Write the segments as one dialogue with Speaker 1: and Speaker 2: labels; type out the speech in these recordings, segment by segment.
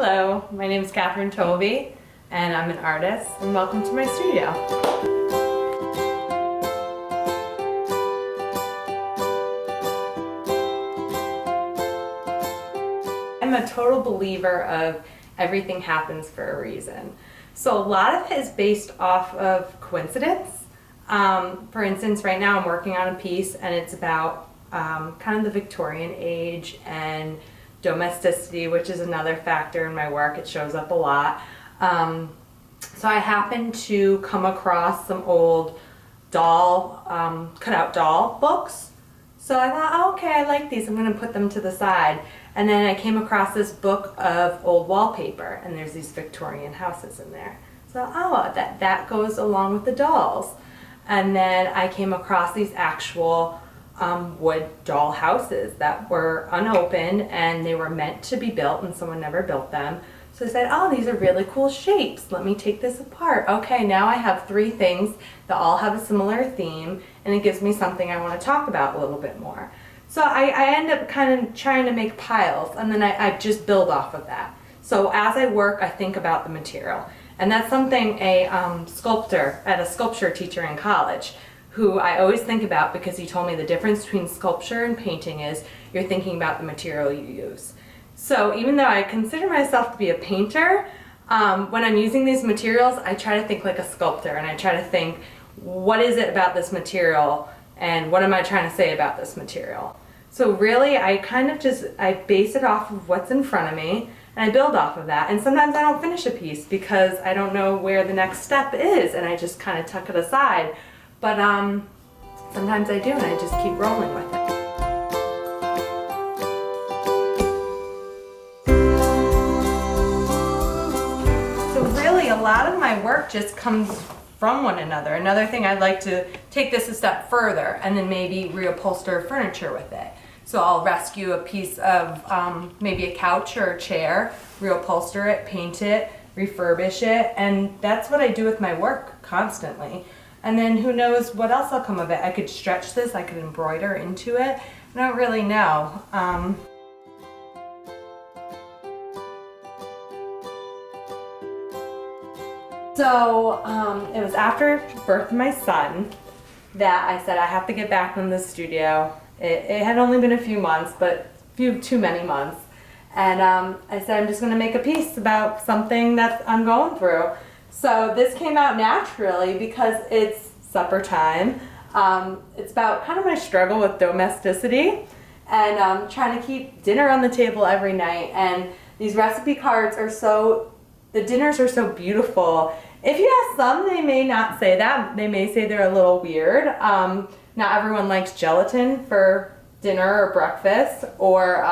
Speaker 1: Hello, my name is Katherine Tolve and I'm an artist, and welcome to my studio. I'm a total believer of everything happens for a reason. So a lot of it is based off of coincidence. For instance, right now I'm working on a piece and it's about kind of the Victorian age and domesticity, which is another factor in my work. It shows up a lot. So I happened to come across some old cutout doll books. So I thought, oh, okay, I like these. I'm going to put them to the side. And then I came across this book of old wallpaper, and there's these Victorian houses in there. So, oh, that goes along with the dolls. And then I came across these actual wood doll houses that were unopened, and they were meant to be built, and someone never built them. So I said, oh, these are really cool shapes. Let me take this apart. Okay, now I have 3 things that all have a similar theme, and it gives me something I want to talk about a little bit more. So I end up kind of trying to make piles, and then I just build off of that. So as I work, I think about the material. And that's something a sculpture teacher in college, who I always think about, because he told me the difference between sculpture and painting is you're thinking about the material you use. So even though I consider myself to be a painter, when I'm using these materials, I try to think like a sculptor, and I try to think, what is it about this material, and what am I trying to say about this material? So really, I kind of I base it off of what's in front of me, and I build off of that. And sometimes I don't finish a piece because I don't know where the next step is, and I just kind of tuck it aside. But sometimes I do, and I just keep rolling with it. So really, a lot of my work just comes from one another. Another thing, I'd like to take this a step further and then maybe reupholster furniture with it. So I'll rescue a piece of maybe a couch or a chair, reupholster it, paint it, refurbish it, and that's what I do with my work constantly. And then who knows what else will come of it. I could stretch this, I could embroider into it. I don't really know. So it was after the birth of my son that I said I have to get back in the studio. It had only been a few months, but too many months. And I said I'm just going to make a piece about something that I'm going through. So this came out naturally because it's supper time. It's about kind of my struggle with domesticity and trying to keep dinner on the table every night. And these recipe cards the dinners are so beautiful. If you ask some, they may not say that. They may say they're a little weird. Not everyone likes gelatin for dinner or breakfast or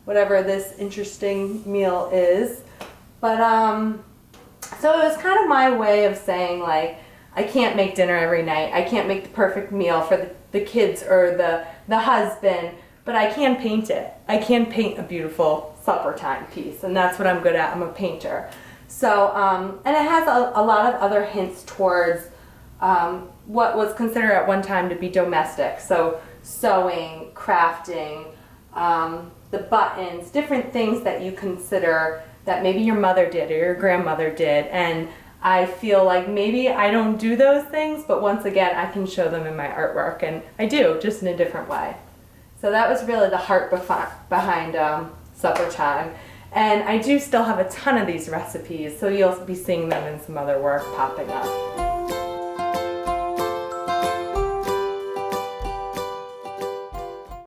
Speaker 1: whatever this interesting meal is. But so it was kind of my way of saying, like, I can't make dinner every night. I can't make the perfect meal for the kids or the husband, but I can paint it. I can paint a beautiful supper time piece, and that's what I'm good at. I'm a painter. So, and it has a lot of other hints towards what was considered at one time to be domestic. So sewing, crafting, the buttons, different things that you consider that maybe your mother did or your grandmother did. And I feel like maybe I don't do those things, but once again, I can show them in my artwork, and I do, just in a different way. So that was really the heart behind supper time. And I do still have a ton of these recipes, so you'll be seeing them in some other work popping up.